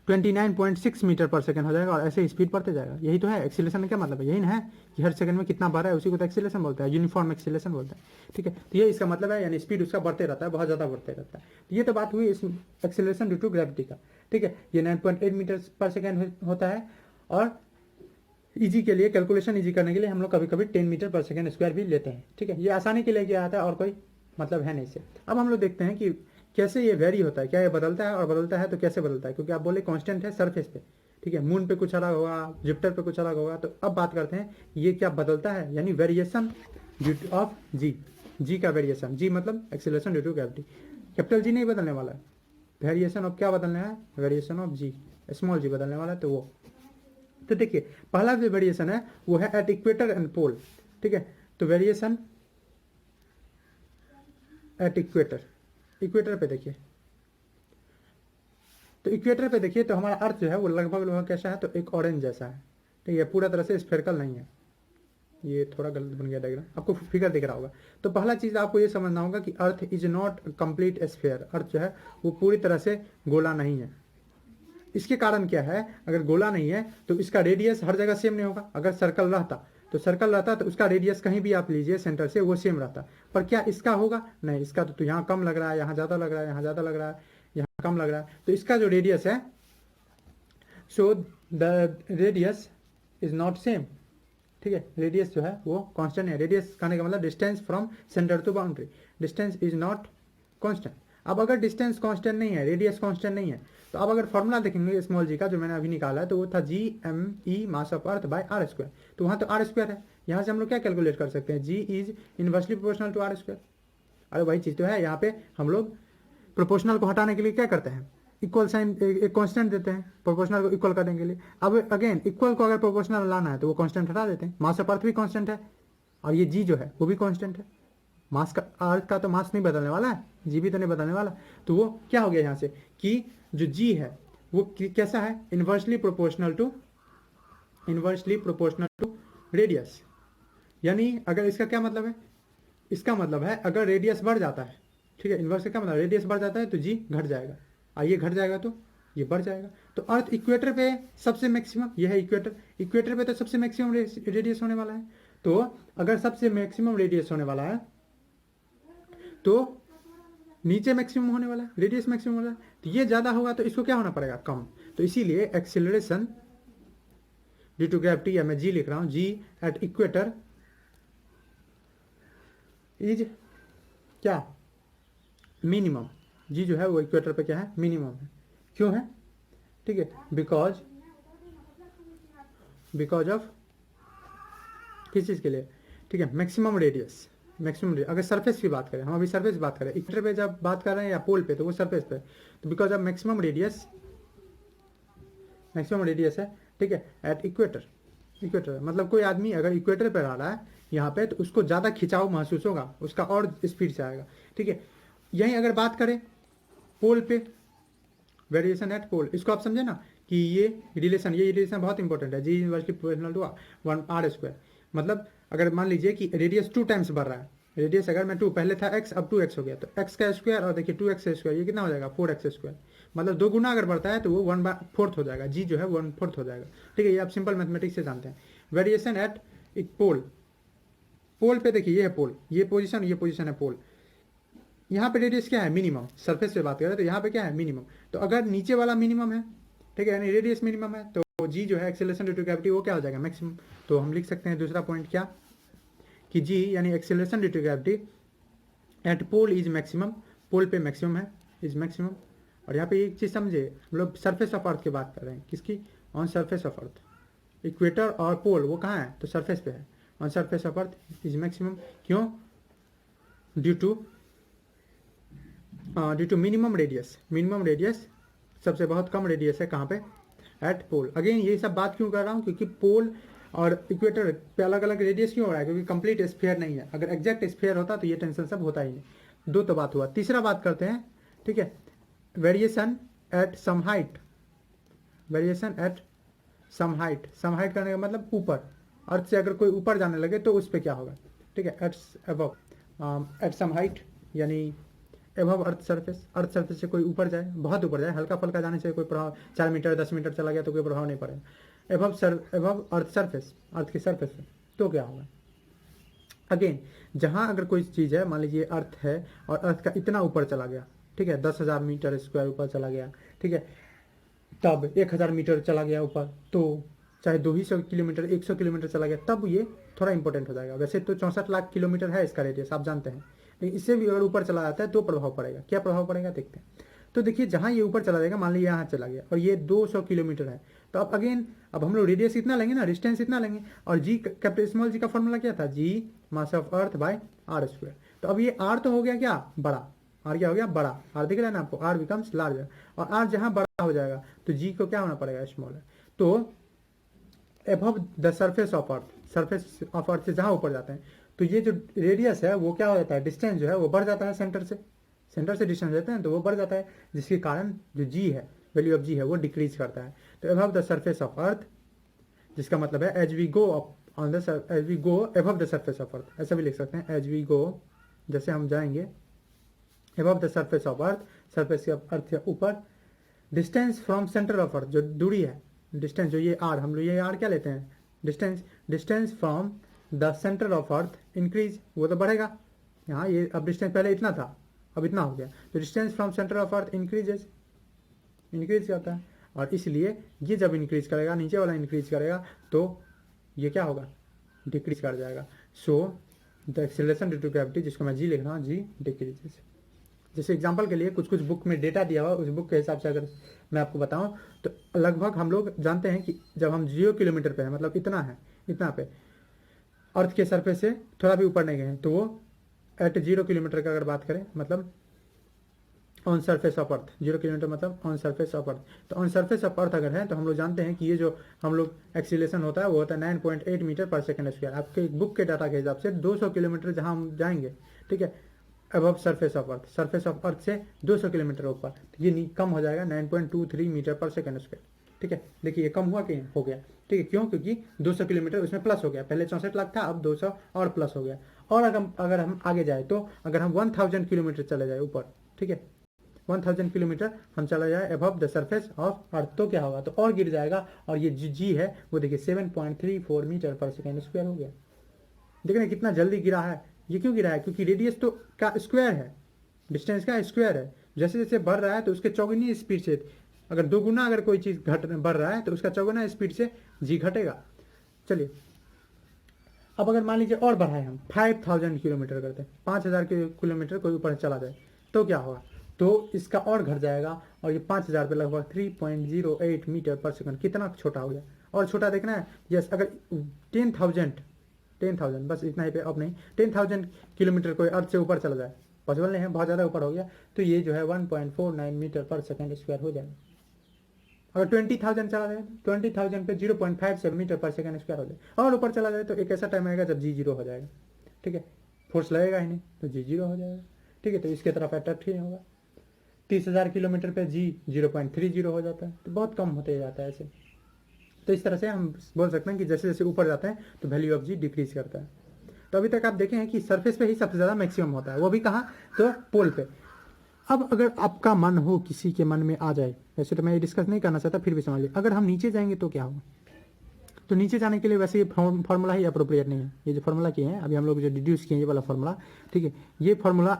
29.6 मीटर पर सेकंड हो जाएगा, और ऐसे स्पीड बढ़ते जाएगा। यही तो है एक्सीलरेशन का क्या मतलब है, यही ना है कि हर सेकंड में कितना बढ़ रहा है, उसी को तो एक्सीलरेशन बोलता है, यूनिफॉर्म एक्सीलरेशन बोलता है। ठीक है, तो ये इसका मतलब है, यानी स्पीड उसका बढ़ते रहता है, बहुत ज़्यादा बढ़ते रहता है। तो ये तो बात हुई इस एक्सीलरेशन ड्यू टू ग्रेविटी का। ठीक है, ये 9.8 मीटर पर सेकेंड होता है, और इजी के लिए, कैलकुलेशन इजी करने के लिए हम लोग कभी कभी 10 मीटर पर सेकेंड स्क्वायर भी लेते हैं। ठीक है, ये आसानी के लिए किया जाता है और कोई मतलब है नहीं से। अब हम लोग देखते हैं कि कैसे ये वेरी होता है, क्या ये बदलता है, और बदलता है तो कैसे बदलता है, क्योंकि आप बोले कांस्टेंट है सरफेस पे। ठीक है, मून पे कुछ अलग होगा, जुपिटर पे कुछ अलग होगा। तो अब बात करते हैं ये क्या बदलता है, यानी वेरिएशन ड्यू ऑफ जी का वेरिएशन। जी मतलब acceleration due to gravity. Capital G नहीं बदलने वाला है, वेरिएशन ऑफ क्या बदलना है, variation of G, small G बदलने वाला है। तो वो तो देखिए पहला जो वेरिएशन है वो है एट इक्वेटर एंड पोल। ठीक है, तो वेरिएशन एट इक्वेटर पे देखिए, तो इक्वेटर पे देखिए तो हमारा अर्थ जो है वो लगभग कैसा है, तो एक ऑरेंज जैसा है। ठीक है, पूरा तरह से स्फेरिकल नहीं है, ये थोड़ा गलत बन गया डायग्राम, आपको फिगर दिख रहा होगा। तो पहला चीज़ आपको ये समझना होगा कि earth is not complete sphere, earth जो है वो पूरी तरह से गोला नहीं है। इसके कारण क्या है, अगर गोला नहीं है तो इसका रेडियस हर जगह सेम नहीं होगा। अगर सर्कल रहता तो उसका रेडियस कहीं भी आप लीजिए सेंटर से वो सेम रहता, पर क्या इसका होगा, नहीं। इसका तो यहाँ कम लग रहा है, यहाँ ज़्यादा लग रहा है, यहाँ ज़्यादा लग रहा है, यहाँ कम लग रहा है। तो इसका जो रेडियस है, so the radius is not same. ठीक है, रेडियस जो है वो कांस्टेंट है। रेडियस कहने का मतलब distance from centre to boundary, distance is not constant. अब अगर डिस्टेंस कांस्टेंट नहीं है, रेडियस कांस्टेंट नहीं है, तो अब अगर फॉर्मूला देखेंगे स्मॉल जी का जो मैंने अभी निकाला है, तो वो था GME mass of earth by R square. तो वहाँ तो आर स्क्वायर है, यहाँ से हम लोग क्या कैलकुलेट कर सकते हैं, g is inversely proportional to R square. अरे वही चीज़ तो है, यहाँ पे हम लोग प्रोपोर्शनल को हटाने के लिए क्या करते हैं, इक्वल साइन एक कांस्टेंट देते हैं प्रोपोर्शनल को इक्वल करने के लिए। अब अगेन इक्वल को अगर प्रोपोर्शनल लाना है तो वो कांस्टेंट हटा देते हैं, मास ऑफ अर्थ भी कांस्टेंट है, और ये जी जो है वो भी कांस्टेंट है। मास का, अर्थ का तो मास नहीं बदलने वाला है, जी भी तो नहीं बदलने वाला। तो वो क्या हो गया यहाँ से कि जो जी है वो कैसा है, इनवर्सली प्रोपोर्शनल टू रेडियस। यानी अगर इसका क्या मतलब है, इसका मतलब है अगर रेडियस बढ़ जाता है, ठीक है, इन्वर्स का क्या मतलब, रेडियस बढ़ जाता है तो जी घट जाएगा, और ये घट जाएगा तो ये बढ़ जाएगा। तो अर्थ इक्वेटर पे सबसे मैक्सिमम, ये है इक्वेटर पे तो सबसे मैक्सिमम रेडियस होने वाला है। तो अगर सबसे मैक्सिमम रेडियस होने वाला है तो नीचे मैक्सिमम होने वाला है, रेडियस मैक्सिमम होने वाला है, तो ये ज़्यादा होगा तो इसको क्या होना पड़ेगा, कम। तो इसीलिए एक्सेलरेशन ड्यू टू ग्रेविटी, या मैं जी लिख रहा हूँ, जी एट इक्वेटर इज क्या, मिनिमम। जी जो है वो इक्वेटर पे क्या है, मिनिमम है। क्यों है, ठीक है, बिकॉज ऑफ किस चीज़ के लिए, ठीक है, मैक्सिमम रेडियस। अगर सरफेस की बात करें, हम अभी सरफेस की बात करें, इक्वेटर पे जब बात कर रहे हैं या पोल पे, तो वो सरफेस पे, तो बिकॉज ऑफ मैक्सिमम रेडियस है, ठीक है, एट इक्वेटर मतलब कोई आदमी अगर इक्वेटर पर आ रहा है यहाँ पे, तो उसको ज़्यादा खिंचाव महसूस होगा, उसका और स्पीड से आएगा। ठीक है, यहीं अगर बात करें पोल पे, वेरिएशन एट पोल, इसको आप समझे ना कि ये रिलेशन बहुत इंपॉर्टेंट है, g inversely proportional to 1 R square. मतलब अगर मान लीजिए कि रेडियस 2 टाइम्स बढ़ रहा है, रेडियस अगर मैं 2 पहले था x, अब 2x हो गया, तो x का स्क्वायर और देखिए 2x स्क्वायर, ये कितना हो जाएगा 4x स्क्वायर। मतलब 2 गुना अगर बढ़ता है तो वो 1/4 हो जाएगा, जी जो है 1/4 हो जाएगा। ठीक है, ये आप सिंपल मैथमेटिक्स से जानते हैं। वेरिएशन एट एक पोल पे देखिए, ये है पोल, ये पोजीशन है पोल। यहाँ पे रेडियस क्या है, मिनिमम। सरफेस पे बात करें तो यहाँ पे क्या है, मिनिमम। तो अगर नीचे वाला मिनिमम है, ठीक है, यानी रेडियस मिनिमम है, तो जी जो है एक्सेलरेशन ड्यू टू ग्रेविटी वो क्या हो जाएगा, मैक्सिमम। तो हम लिख सकते हैं दूसरा पॉइंट क्या, कि जी यानी acceleration due to gravity eight pole is maximum, पोल पे मैक्सिमम है, इज मैक्सिमम। और यहाँ पे एक चीज़ समझे, हम लोग सरफेस ऑफ अर्थ की बात कर रहे हैं, किसकी, on surface of earth. Equator और पोल वो कहाँ है, तो सरफेस पे है, on surface of earth is maximum. क्यों, ड्यू टू मिनिमम रेडियस सबसे बहुत कम रेडियस है कहाँ पे, एट पोल। अगेन ये सब बात क्यों कर रहा हूँ, क्योंकि पोल और इक्वेटर पे अलग अलग रेडियस क्यों हो रहा है, क्योंकि कंप्लीट स्फीयर नहीं है। अगर एग्जैक्ट स्फीयर होता तो ये टेंशन सब होता ही नहीं। 2 तो बात हुआ, तीसरा बात करते हैं, ठीक है, variation at some height. Variation at some height, some height करने का मतलब ऊपर, अर्थ से अगर कोई ऊपर जाने लगे तो उस पर क्या होगा, ठीक है, at above, at some height यानी above earth surface, earth surface से कोई ऊपर जाए, बहुत ऊपर जाए, हल्का फल्का जाने से कोई प्रभाव, 4 मीटर 10 मीटर चला गया तो कोई प्रभाव नहीं पड़ेगा। एबव अर्थ सरफेस, अर्थ की सरफेस पे तो क्या होगा। अगेन जहाँ अगर कोई चीज़ है, मान लीजिए अर्थ है और अर्थ का इतना ऊपर चला गया, ठीक है, 10,000 मीटर स्क्वायर ऊपर चला गया, ठीक है, तब 1,000 मीटर चला गया ऊपर, तो चाहे 200 किलोमीटर 100 किलोमीटर चला गया, तब ये थोड़ा इंपॉर्टेंट हो जाएगा। वैसे तो 64 लाख किलोमीटर है इसका रेडियस, आप जानते हैं, लेकिन इससे भी अगर ऊपर चला जाता है तो प्रभाव पड़ेगा। क्या प्रभाव पड़ेगा देखते हैं। तो देखिए जहाँ ये ऊपर चला जाएगा, मान लीजिए यहाँ चला गया और ये 200 किलोमीटर है, तो अब अगेन अब हम लोग रेडियस इतना लेंगे ना, डिस्टेंस इतना लेंगे, और जी कैपिटल स्मॉल जी का फॉर्मूला क्या था, G mass of earth by R square. तो अब ये आर तो हो गया क्या, बड़ा, आर क्या हो गया, बड़ा, आर दिख रहा है ना आपको, आर बिकम्स लार्जर, और आर जहाँ बड़ा हो जाएगा तो जी को क्या होना पड़ेगा, स्मॉल है। तो above the surface of earth, surface of अर्थ से जहाँ ऊपर जाते हैं तो ये जो रेडियस है वो क्या हो जाता है, डिस्टेंस जो है वो बढ़ जाता है, सेंटर से डिस्टेंस लेते हैं तो वो बढ़ जाता है, जिसके कारण जो जी है, वैल्यू ऑफ जी है वो डिक्रीज करता है। तो above the surface of earth, जिसका मतलब है as we go on the, as we go above the surface of earth, ऐसा भी लिख सकते हैं, एज वी गो, जैसे हम जाएंगे above the surface of earth, surface of अर्थ के ऊपर, distance from centre of earth, जो दूरी है, डिस्टेंस जो ये आर, हम लोग ये आर क्या लेते हैं, distance, distance from the centre of earth increase, वो तो बढ़ेगा, यहाँ ये अब डिस्टेंस पहले इतना था अब इतना हो गया, तो distance from centre of earth increases, increase करता है, और इसलिए ये जब इंक्रीज करेगा, नीचे वाला इंक्रीज करेगा तो ये क्या होगा, डिक्रीज कर जाएगा। So the acceleration due to gravity, जिसको मैं जी लिख रहा हूँ, जी डिक्रीजेस। जैसे एग्जांपल के लिए कुछ कुछ बुक में डेटा दिया हुआ, उस बुक के हिसाब से अगर मैं आपको बताऊं तो लगभग हम लोग जानते हैं कि जब हम 0 किलोमीटर पे है, मतलब इतना है, इतना पे अर्थ के सरफेस से थोड़ा भी ऊपर नहीं गए हैं, तो वो एट 0 किलोमीटर का अगर बात करें, मतलब on surface of earth, 0 kilometre मतलब ऑन सरफेस ऑफ अर्थ, तो ऑन सरफेस ऑफ अर्थ अगर है तो हम लोग जानते हैं कि ये जो हम लोग एक्सीलरेशन होता है वो होता है 9.8 मीटर पर सेकंड स्क्वायर। आपके बुक के डाटा के हिसाब से 200 किलोमीटर जहाँ हम जाएंगे, ठीक है, above surface of earth, surface of अर्थ से 200 किलोमीटर ऊपर, तो ये कम हो जाएगा 9.23 मीटर पर सेकंड स्क्वायर, ठीक है। देखिए ये कम हुआ कि हो गया, ठीक है, क्यों, क्योंकि 200 किलोमीटर उसमें प्लस हो गया, पहले 64 लाख था, अब 200 और प्लस हो गया। और अगर हम आगे जाए तो अगर हम 1000 किलोमीटर चले जाए ऊपर, ठीक है, 1000 किलोमीटर हम चला जाए अबव द सरफेस ऑफ अर्थ, तो क्या होगा, तो और गिर जाएगा, और ये जी है वो देखिए 7.34 मीटर पर सेकेंड स्क्वायर हो गया। देख रहे हैं कितना जल्दी गिरा है, ये क्यों गिरा है, क्योंकि रेडियस तो का स्क्वायर है, डिस्टेंस का स्क्वायर है, जैसे जैसे बढ़ रहा है तो उसके चौगुनी स्पीड से, अगर दोगुना अगर कोई चीज़ बढ़ रहा है तो उसका चौगुना स्पीड से जी घटेगा। चलिए अब अगर मान लीजिए और बढ़ाए हम 5000 किलोमीटर करते हैं, 5000 किलोमीटर कोई ऊपर चला जाए तो क्या होगा, तो इसका और घट जाएगा, और ये 5000 पे लगभग 3.08 मीटर पर सेकंड, कितना छोटा हो गया, और छोटा देखना है। यस, अगर 10,000 बस इतना ही पे, अब नहीं, 10,000 किलोमीटर कोई अर्थ से ऊपर चला जाए, पॉसिबल नहीं है, बहुत ज़्यादा ऊपर हो गया, तो ये जो है 1.49 मीटर पर सेकंड स्क्वायर हो जाएगा। अगर 20,000 चला जाए, 20,000 पे 0.57 मीटर पर सेकंड स्क्वायर हो जाए, और ऊपर चला जाए तो एक ऐसा टाइम आएगा जब जी 0 हो जाएगा, ठीक है, फोर्स लगेगा ही नहीं तो जी 0 हो जाएगा, ठीक है, तो इसके तरफ अट्रैक्ट ही नहीं होगा। 30,000 किलोमीटर पे जी 0.30 हो जाता है, तो बहुत कम होते जाता है ऐसे। तो इस तरह से हम बोल सकते हैं कि जैसे जैसे ऊपर जाते हैं तो वैल्यू ऑफ जी डिक्रीज करता है। तो अभी तक आप देखें हैं कि सरफेस पे ही सबसे ज़्यादा मैक्सिमम होता है, वो भी कहाँ, तो पोल पे। अब अगर आपका मन हो, किसी के मन में आ जाए, वैसे तो मैं ये डिस्कस नहीं करना चाहता, फिर भी समझ लीजिए, अगर हम नीचे जाएंगे तो क्या होगा। तो नीचे जाने के लिए वैसे ये फार्मूला ही अप्रोप्रिएट नहीं है, ये जो फार्मूला किए हैं अभी हम लोग जो डिड्यूस किए हैं ये वाला फार्मूला, ठीक है, ये फार्मूला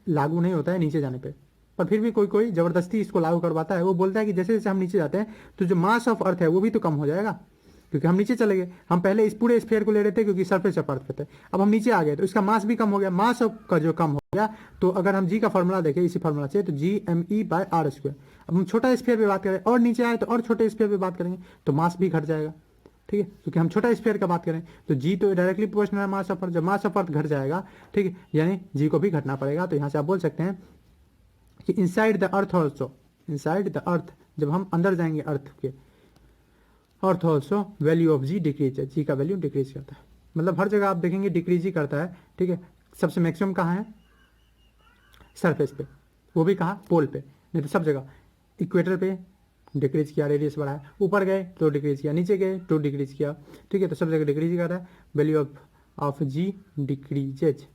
लागू नहीं होता है नीचे जाने पर, पर फिर भी कोई कोई ज़बरदस्ती इसको लागू करवाता है। वो बोलता है कि जैसे जैसे हम नीचे जाते हैं तो जो मास ऑफ अर्थ है वो भी तो कम हो जाएगा, क्योंकि हम नीचे चले गए, हम पहले इस पूरे स्फीयर को ले रहे थे क्योंकि सरफेस ऑफ अर्थ पे थे, अब हम नीचे आ गए तो इसका मास भी कम हो गया, मास ऑफ का जो कम हो गया, तो अगर हम जी का फॉर्मूला देखें इसी फॉर्मूला से, तो GME/R²। अब हम छोटा स्फीयर पे बात करें और नीचे आए तो और छोटे स्फीयर पे बात करेंगे तो मास भी घट जाएगा, ठीक है, क्योंकि हम छोटा स्फीयर का बात करें तो जी तो डायरेक्टली प्रोपोर्शनल है मास ऑफ अर्थ, जब मास ऑफ अर्थ घट जाएगा, ठीक है, यानी जी को भी घटना पड़ेगा। तो यहाँ से आप बोल सकते हैं कि inside the earth also, inside the earth, जब हम अंदर जाएंगे अर्थ के, अर्थ also value of ji decrease है, जी का वैल्यू डिक्रीज करता है, मतलब हर जगह आप देखेंगे डिक्रीज ही करता है, ठीक है। सबसे मैक्सिमम कहाँ है, सरफेस पे, वो भी कहाँ, पोल पे, नहीं तो सब जगह, इक्वेटर पे डिक्रीज किया, रेडियस बढ़ाया, ऊपर गए तो डिक्रीज किया, नीचे गए तो डिक्रीज किया, ठीक है। तो सब जगह डिक्रीज कर रहा है, वैल्यू ऑफ जी डिक्रीजेज,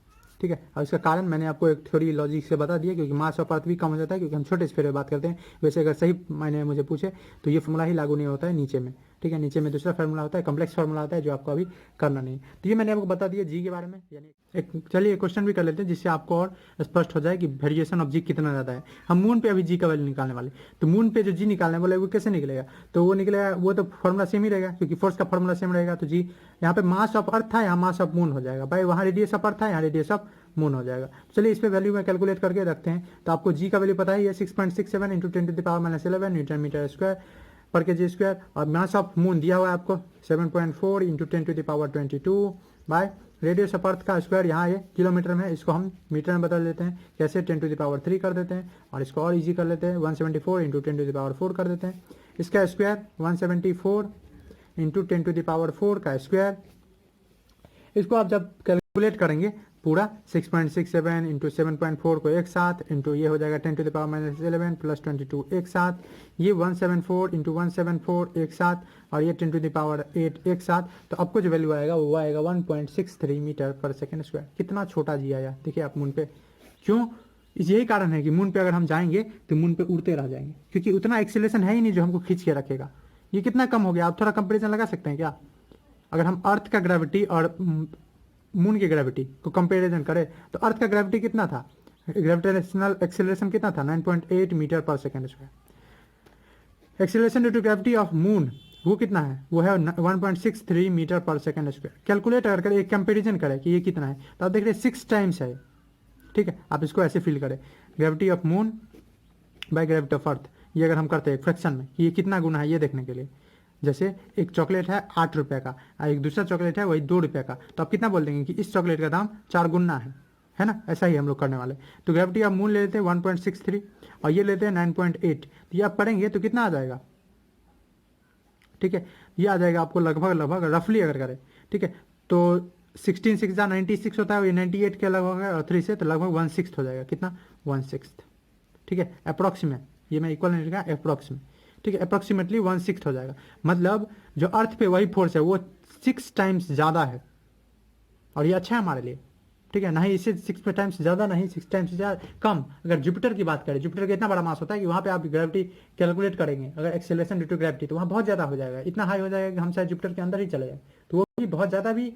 ठीक है। और इसका कारण मैंने आपको एक थोड़ी लॉजिक से बता दिया, क्योंकि मास ऑफ अर्थ भी कम हो जाता है क्योंकि हम छोटे स्फीयर में बात करते हैं। वैसे अगर सही मैंने मुझे पूछे तो ये फॉर्मूला ही लागू नहीं होता है नीचे में, ठीक है। नीचे में दूसरा फार्मूला होता है, कॉम्प्लेक्स फार्मूला होता है, जो आपको अभी करना नहीं है। तो ये मैंने आपको बता दिया जी के बारे में। यानी एक चलिए क्वेश्चन भी कर लेते हैं जिससे आपको और स्पष्ट हो जाए कि वेरिएशन ऑफ जी कितना ज़्यादा है। हम मून पे अभी जी का वैल्यू निकालने वाले, तो मून पे जो जी निकालने बोले वो कैसे निकलेगा, तो वो निकलेगा, वो तो फॉर्मूला सेम ही रहेगा क्योंकि फोर्स का फॉर्मूला सेम रहेगा। तो जी यहाँ पे मास ऑफ अर्थ था, यहाँ मास ऑफ मून हो जाएगा भाई, वहाँ रेडियस ऑफ अर्थ था, यहाँ रेडियस ऑफ मून हो जाएगा। चलिए इस पे वैल्यू में कैलकुलेट करके रखते हैं। तो आपको जी का वैल्यू पता ही है 6.67 इंटू 10⁻⁻11 न्यूटन मीटर स्क्वायर पर के जी स्क्वायर, और मास ऑफ मून दिया हुआ है आपको 7.4 into 10⁻22 by radius of earth का स्क्वायर, यहाँ ये किलोमीटर में है, इसको हम मीटर में बदल देते हैं। कैसे 10⁻3 कर देते हैं, और इसको और इजी कर लेते हैं, 174 इंटू 10⁻4 कर देते हैं। इसका स्क्वायर 174 इंटू 10⁻4 का स्क्वायर, इसको आप जब कैलकुलेट करेंगे पूरा 6.67 इंटू 7.4 को एक साथ इंटू ये हो जाएगा 10⁻11 प्लस 22 एक साथ, ये 174 इंटू 174 एक साथ, और ये 10⁸ एक साथ। तो आपको जो वैल्यू आएगा वो आएगा 1.63 मीटर पर सेकेंड स्क्वायर। कितना छोटा जी आया, देखिए आप मून पे। क्यों, यही कारण है कि मून पे अगर हम जाएंगे तो मून पे उड़ते रह जाएंगे, क्योंकि उतना एक्सेलरेशन है ही नहीं जो हमको खींच के रखेगा। ये कितना कम हो गया, आप थोड़ा कंपेरिजन लगा सकते हैं क्या। अगर हम अर्थ का ग्रेविटी और मून की ग्रेविटी को कंपैरिजन करें तो अर्थ का ग्रेविटी कितना था, ग्रेविटेशनल एक्सेलरेशन कितना था 9.8 मीटर पर second square. Acceleration due to gravity of moon वो कितना है, वो है 1.63 मीटर पर सेकेंड स्क्वायर। कैलकुलेट अगर करें, एक कंपेरिजन करें कि ये कितना है, तो आप देख रहे हैं 6 टाइम्स है, ठीक है। आप इसको ऐसे फील करें, gravity of moon by gravity of अर्थ, ये अगर हम करते हैं फ्रैक्शन में कि ये कितना गुना है ये देखने के लिए। जैसे एक चॉकलेट है 8 रुपये का और एक दूसरा चॉकलेट है वही 2 रुपये का, तो आप कितना बोल देंगे कि इस चॉकलेट का दाम 4 गुना है ना। ऐसा ही हम लोग करने वाले। तो ग्रेविटी ऑफ मून ले लेते हैं 1.63 और ये लेते हैं 9.8, तो ये आप करेंगे तो कितना आ जाएगा, ठीक है। ये आ जाएगा आपको लगभग रफली अगर करें, ठीक है, तो 16 6 96 होता है, ये 98 के लगभग है, और 3 से तो लगभग 1/6 हो जाएगा। कितना, 1/6, ठीक है। अप्रॉक्सीमेट, ये मैं इक्वल नहीं लिखा, अप्रॉक्सीमेट, ठीक है। अप्रॉक्सीमेटली 1/6 हो जाएगा। मतलब जो अर्थ पे वही फोर्स है वो 6 टाइम्स ज़्यादा है, और ये अच्छा है हमारे लिए, ठीक है। नहीं इससे 6 टाइम्स ज़्यादा नहीं, 6 टाइम्स ज़्यादा कम। अगर जुपिटर की बात करें, जुपिटर का इतना बड़ा मास होता है कि वहाँ पे आप ग्रेविटी कैलकुलेट करेंगे, अगर एक्सेलरेशन ड्यू टू ग्रेविटी, तो वहाँ बहुत ज़्यादा हो जाएगा, इतना हाई हो जाएगा कि हम शायद जुपिटर के अंदर ही चले जाए। तो वो भी बहुत ज़्यादा भी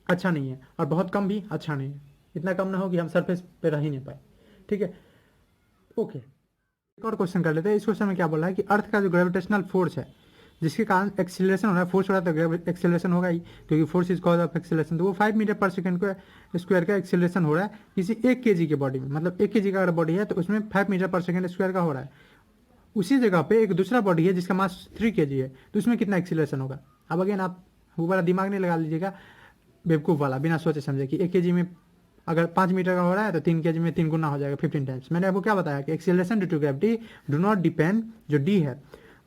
अच्छा नहीं है और बहुत कम भी अच्छा नहीं है। इतना कम ना हो कि हम सरफेस पे रह ही नहीं पाए, ठीक है। ओके, एक और क्वेश्चन कर लेते हैं। इस क्वेश्चन में क्या बोला है कि अर्थ का जो ग्रेविटेशनल फोर्स है जिसके कारण एक्सीलरेशन हो रहा है, फोर्स हो रहा है तो एक्सीलरेशन होगा ही, क्योंकि force is cause of acceleration. तो वो 5 मीटर पर सेकंड को स्क्वायर का एक्सीलरेशन हो रहा है किसी 1 kg के बॉडी में। मतलब 1 kg का अगर बॉडी है तो उसमें 5 मीटर पर सेकंड स्क्वायर का हो रहा है। उसी जगह पे एक दूसरा बॉडी है जिसका मास 3 kg है, तो उसमें कितना एक्सीलरेशन होगा। अब अगेन आप वो वाला दिमाग नहीं लगा लीजिएगा बेवकूफ़ वाला, बिना सोचे समझे कि 1 kg में अगर 5 मीटर का हो रहा है तो 3 kg में 3 गुना हो जाएगा, 15 टाइम्स। मैंने आपको क्या बताया कि acceleration due to gravity do not depend, जो डी है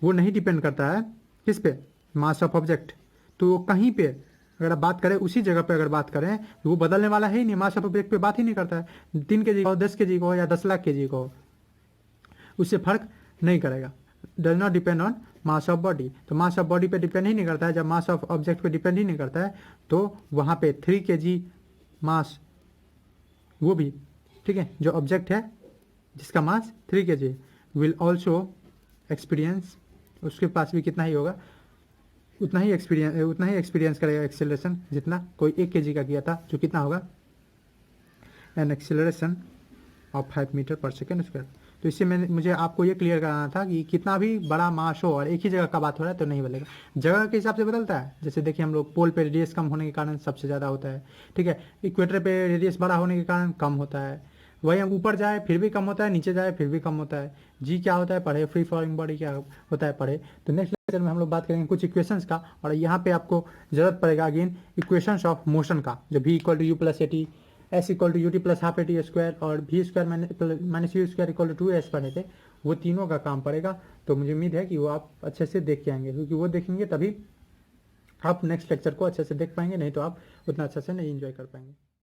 वो नहीं डिपेंड करता है किस पे, मास ऑफ ऑब्जेक्ट। तो कहीं पे अगर आप बात करें, उसी जगह पे अगर बात करें तो वो बदलने वाला है ही नहीं, मास ऑफ ऑब्जेक्ट पे बात ही नहीं करता है। 3 kg को 10 kg को या 10 लाख kg को, उससे फर्क नहीं करेगा। Does not depend on mass of body. तो मास ऑफ बॉडी पे डिपेंड ही नहीं करता है। जब मास ऑफ ऑब्जेक्ट पे डिपेंड ही नहीं करता है तो वहाँ पे 3 kg मास, वो भी ठीक है, जो ऑब्जेक्ट है जिसका मास 3 kg विल ऑल्सो एक्सपीरियंस, उसके पास भी कितना ही होगा, उतना ही एक्सपीरियंस करेगा एक्सेलरेशन जितना कोई 1 kg का किया था, जो कितना होगा एन एक्सेलरेशन ऑफ 5 मीटर पर सेकेंड स्क्वायर। तो इससे मुझे आपको ये क्लियर कराना था कि कितना भी बड़ा मास हो और एक ही जगह का बात हो रहा है तो नहीं बदलेगा, जगह के हिसाब से बदलता है। जैसे देखिए हम लोग पोल पे रेडियस कम होने के कारण सबसे ज़्यादा होता है, ठीक है। इक्वेटर पे रेडियस बड़ा होने के कारण कम होता है। वही हम ऊपर जाए फिर भी कम होता है, नीचे जाए फिर भी कम होता है। जी क्या होता है पढ़े, फ्री फॉलिंग बॉडी क्या होता है पढ़े। तो नेक्स्ट लेक्चर में हम लोग बात करेंगे कुछ इक्वेशंस का, और यहाँ पे आपको जरूरत पड़ेगा अगेन इक्वेशंस ऑफ मोशन का, जो v equal to u plus a t, s equal to u t plus half a t square, और v square minus u square equal to 2s पढ़े थे, वो तीनों का काम पड़ेगा। तो मुझे उम्मीद है कि वो आप अच्छे से देख के आएंगे, क्योंकि वो देखेंगे तभी आप नेक्स्ट लेक्चर को अच्छे से देख पाएंगे, नहीं तो आप उतना अच्छे से नहीं एंजॉय कर पाएंगे।